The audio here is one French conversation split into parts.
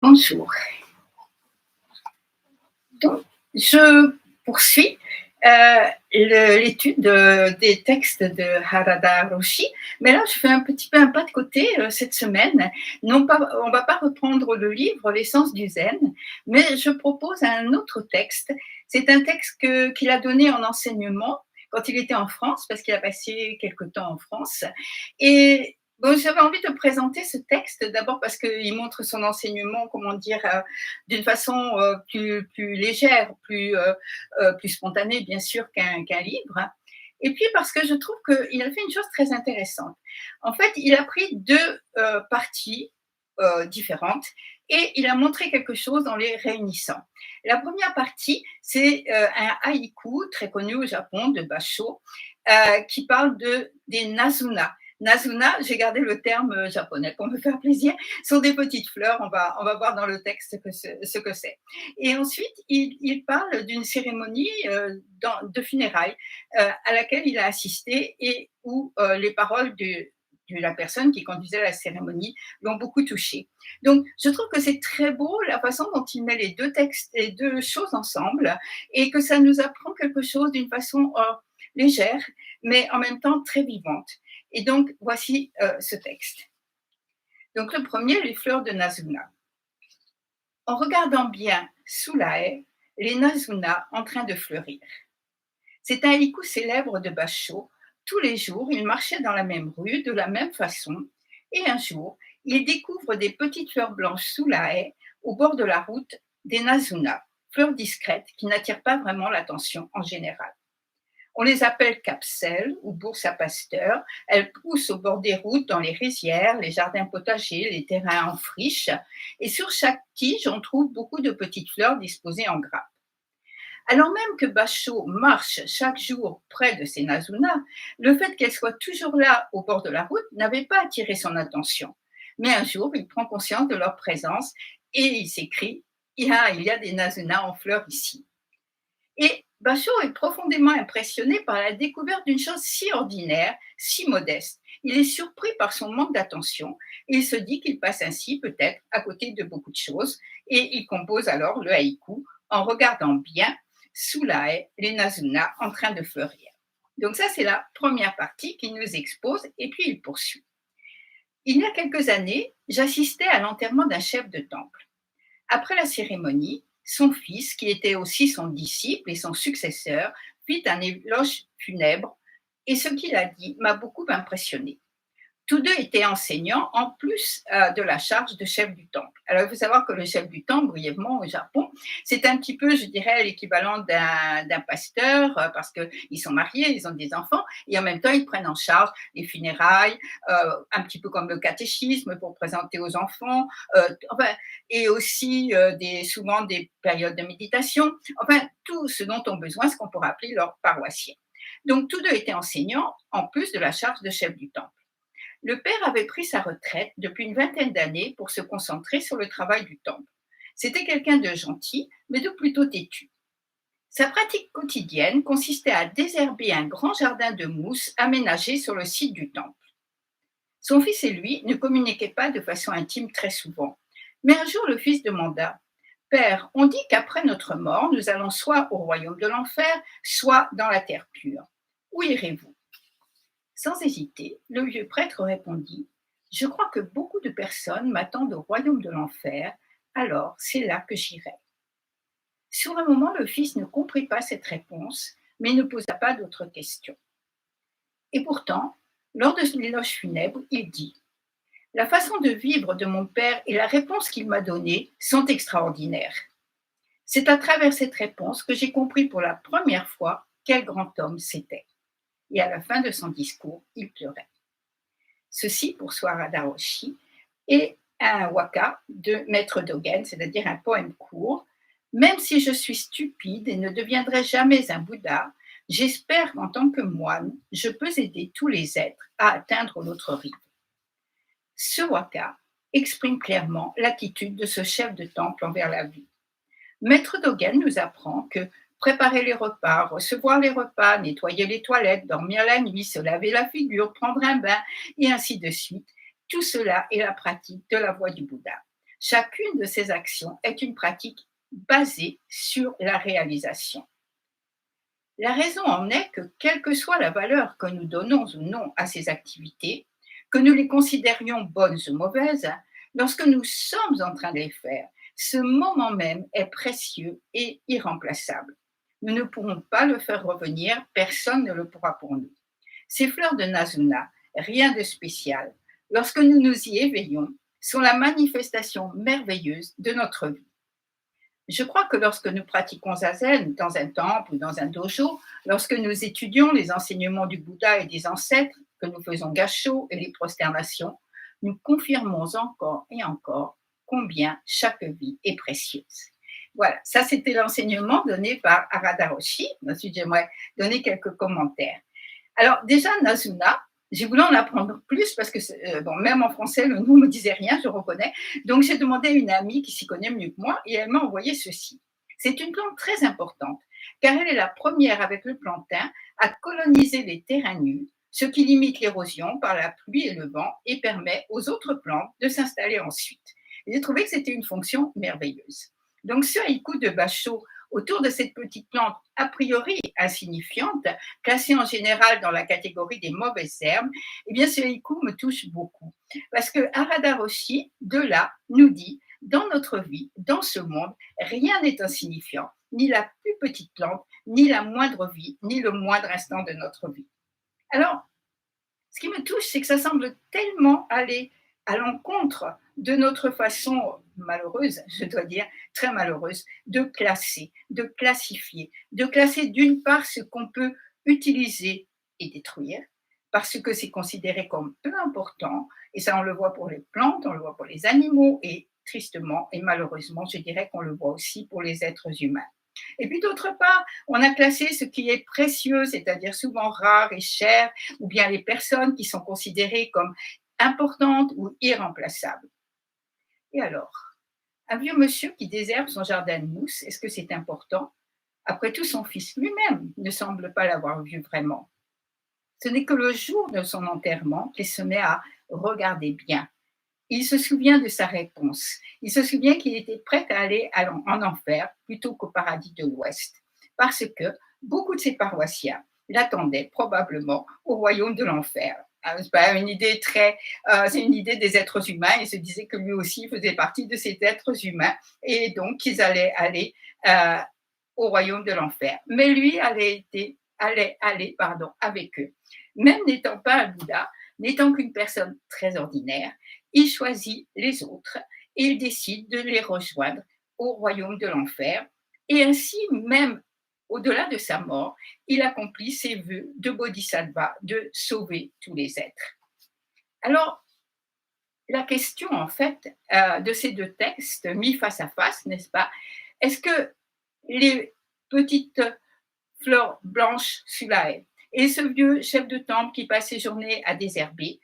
Bonjour. Donc, je poursuis l'étude des textes de Harada Roshi, mais là, je fais un petit peu un pas de côté cette semaine. Non pas, on ne va pas reprendre le livre L'essence du zen, mais je propose un autre texte. C'est un texte qu'il a donné en enseignement quand il était en France, parce qu'il a passé quelque temps en France. Et bon, j'avais envie de présenter ce texte d'abord parce qu'il montre son enseignement, comment dire, d'une façon plus légère, plus spontanée, bien sûr, qu'un livre. Et puis parce que je trouve qu'il a fait une chose très intéressante. En fait, il a pris deux parties différentes et il a montré quelque chose en les réunissant. La première partie, c'est un haïku très connu au Japon de Basho qui parle des Nazuna. Nazuna, j'ai gardé le terme japonais pour me faire plaisir, sont des petites fleurs. On va voir dans le texte ce que c'est. Et ensuite, il parle d'une cérémonie de funérailles à laquelle il a assisté et où les paroles de la personne qui conduisait la cérémonie l'ont beaucoup touché. Donc, je trouve que c'est très beau la façon dont il met les deux textes, les deux choses ensemble et que ça nous apprend quelque chose d'une façon légère, mais en même temps très vivante. Et donc, voici ce texte. Donc, le premier, les fleurs de Nazuna. En regardant bien sous la haie, les Nazuna en train de fleurir. C'est un haïku célèbre de Basho. Tous les jours, il marchait dans la même rue, de la même façon, et un jour, il découvre des petites fleurs blanches sous la haie, au bord de la route, des Nazuna, fleurs discrètes qui n'attirent pas vraiment l'attention en général. On les appelle capselles ou bourses à pasteurs. Elles poussent au bord des routes, dans les rizières, les jardins potagers, les terrains en friche. Et sur chaque tige, on trouve beaucoup de petites fleurs disposées en grappes. Alors même que Basho marche chaque jour près de ces Nazuna, le fait qu'elles soient toujours là au bord de la route n'avait pas attiré son attention. Mais un jour, il prend conscience de leur présence et il s'écrie « il y a des Nazuna en fleurs ici ». Et Basho est profondément impressionné par la découverte d'une chose si ordinaire, si modeste. Il est surpris par son manque d'attention et il se dit qu'il passe ainsi peut-être à côté de beaucoup de choses et il compose alors le haïku en regardant bien sous la haie les Nazuna en train de fleurir. Donc ça, c'est la première partie qui nous expose et puis il poursuit. Il y a quelques années, j'assistais à l'enterrement d'un chef de temple. Après la cérémonie, son fils, qui était aussi son disciple et son successeur, fit un éloge funèbre et ce qu'il a dit m'a beaucoup impressionné. Tous deux étaient enseignants en plus de la charge de chef du temple. Alors, il faut savoir que le chef du temple, brièvement, au Japon, c'est un petit peu, je dirais, l'équivalent d'un pasteur parce qu'ils sont mariés, ils ont des enfants et en même temps, ils prennent en charge les funérailles, un petit peu comme le catéchisme pour présenter aux enfants, enfin, et aussi souvent des périodes de méditation, enfin, tout ce dont ont besoin, ce qu'on pourrait appeler leurs paroissiens. Donc, tous deux étaient enseignants en plus de la charge de chef du temple. Le père avait pris sa retraite depuis une vingtaine d'années pour se concentrer sur le travail du temple. C'était quelqu'un de gentil, mais de plutôt têtu. Sa pratique quotidienne consistait à désherber un grand jardin de mousse aménagé sur le site du temple. Son fils et lui ne communiquaient pas de façon intime très souvent. Mais un jour, le fils demanda: Père, on dit qu'après notre mort, nous allons soit au royaume de l'enfer, soit dans la terre pure. Où irez-vous? Sans hésiter, le vieux prêtre répondit: Je crois que beaucoup de personnes m'attendent au royaume de l'enfer, alors c'est là que j'irai. Sur le moment, le fils ne comprit pas cette réponse, mais ne posa pas d'autres questions. Et pourtant, lors de l'éloge funèbre, il dit: La façon de vivre de mon père et la réponse qu'il m'a donnée sont extraordinaires. C'est à travers cette réponse que j'ai compris pour la première fois quel grand homme c'était. Et à la fin de son discours, il pleurait. Ceci pour Suarada Roshi est un waka de Maître Dogen, c'est-à-dire un poème court. Même si je suis stupide et ne deviendrai jamais un Bouddha, j'espère qu'en tant que moine, je peux aider tous les êtres à atteindre l'autre rive. Ce waka exprime clairement l'attitude de ce chef de temple envers la vie. Maître Dogen nous apprend que préparer les repas, recevoir les repas, nettoyer les toilettes, dormir la nuit, se laver la figure, prendre un bain, et ainsi de suite, tout cela est la pratique de la voie du Bouddha. Chacune de ces actions est une pratique basée sur la réalisation. La raison en est que, quelle que soit la valeur que nous donnons ou non à ces activités, que nous les considérions bonnes ou mauvaises, lorsque nous sommes en train de les faire, ce moment même est précieux et irremplaçable. Nous ne pourrons pas le faire revenir, personne ne le pourra pour nous. Ces fleurs de Nazuna, rien de spécial, lorsque nous nous y éveillons, sont la manifestation merveilleuse de notre vie. Je crois que lorsque nous pratiquons Zazen dans un temple ou dans un dojo, lorsque nous étudions les enseignements du Bouddha et des ancêtres, que nous faisons gassho et les prosternations, nous confirmons encore et encore combien chaque vie est précieuse. Voilà, ça c'était l'enseignement donné par Arada Roshi. Ensuite, j'aimerais donner quelques commentaires. Alors déjà, Nazuna, j'ai voulu en apprendre plus parce que, bon, même en français, le nom ne me disait rien, je reconnais. Donc, j'ai demandé à une amie qui s'y connaît mieux que moi et elle m'a envoyé ceci. C'est une plante très importante car elle est la première avec le plantain à coloniser les terrains nus, ce qui limite l'érosion par la pluie et le vent et permet aux autres plantes de s'installer ensuite. Et j'ai trouvé que c'était une fonction merveilleuse. Donc, ce haïku de Basho autour de cette petite plante a priori insignifiante, classée en général dans la catégorie des mauvaises herbes, eh bien ce haïku me touche beaucoup. Parce que Arada Roshi, de là, nous dit, dans notre vie, dans ce monde, rien n'est insignifiant, ni la plus petite plante, ni la moindre vie, ni le moindre instant de notre vie. Alors, ce qui me touche, c'est que ça semble tellement aller à l'encontre de notre façon malheureuse, je dois dire, très malheureuse, de classer, de classifier, de classer d'une part ce qu'on peut utiliser et détruire, parce que c'est considéré comme peu important, et ça on le voit pour les plantes, on le voit pour les animaux, et tristement et malheureusement, je dirais qu'on le voit aussi pour les êtres humains. Et puis d'autre part, on a classé ce qui est précieux, c'est-à-dire souvent rare et cher, ou bien les personnes qui sont considérées comme importantes ou irremplaçables. Et alors, un vieux monsieur qui désherbe son jardin de mousse, est-ce que c'est important? Après tout, son fils lui-même ne semble pas l'avoir vu vraiment. Ce n'est que le jour de son enterrement qu'il se met à regarder bien. Il se souvient de sa réponse. Il se souvient qu'il était prêt à aller en enfer plutôt qu'au paradis de l'Ouest, parce que beaucoup de ses paroissiens l'attendaient probablement au royaume de l'enfer. C'est pas une idée c'est une idée des êtres humains. Il se disait que lui aussi faisait partie de ces êtres humains et donc qu'ils allaient aller au royaume de l'enfer. Mais lui allait aller avec eux. Même n'étant pas un Bouddha, n'étant qu'une personne très ordinaire, il choisit les autres et il décide de les rejoindre au royaume de l'enfer. Et ainsi, même au-delà de sa mort, il accomplit ses vœux de bodhisattva, de sauver tous les êtres. Alors, la question, en fait, de ces deux textes mis face à face, n'est-ce pas? Est-ce que les petites fleurs blanches sous la haie et ce vieux chef de temple qui passe ses journées à désherber,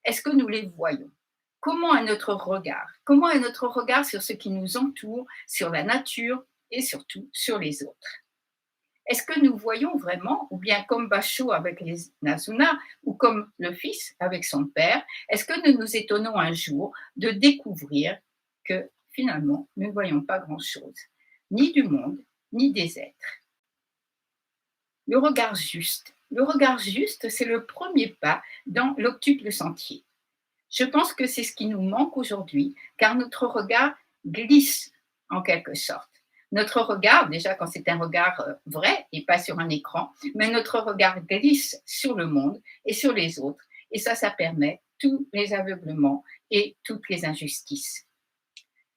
est-ce que nous les voyons? Comment est notre regard? Comment est notre regard sur ce qui nous entoure, sur la nature et surtout sur les autres? Est-ce que nous voyons vraiment, ou bien comme Basho avec les Nazuna, ou comme le fils avec son père, est-ce que nous nous étonnons un jour de découvrir que finalement, nous ne voyons pas grand-chose, ni du monde, ni des êtres? Le regard juste. Le regard juste, c'est le premier pas dans l'octuple sentier. Je pense que c'est ce qui nous manque aujourd'hui, car notre regard glisse en quelque sorte. Notre regard, déjà quand c'est un regard vrai et pas sur un écran, mais notre regard glisse sur le monde et sur les autres. Et ça permet tous les aveuglements et toutes les injustices.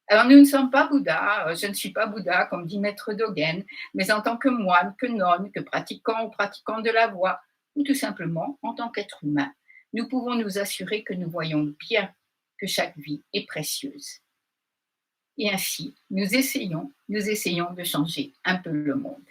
Alors, nous ne sommes pas Bouddha, je ne suis pas Bouddha, comme dit Maître Dogen, mais en tant que moine, que nonne, que pratiquant ou pratiquant de la voie, ou tout simplement en tant qu'être humain, nous pouvons nous assurer que nous voyons bien que chaque vie est précieuse. Et ainsi, nous essayons de changer un peu le monde.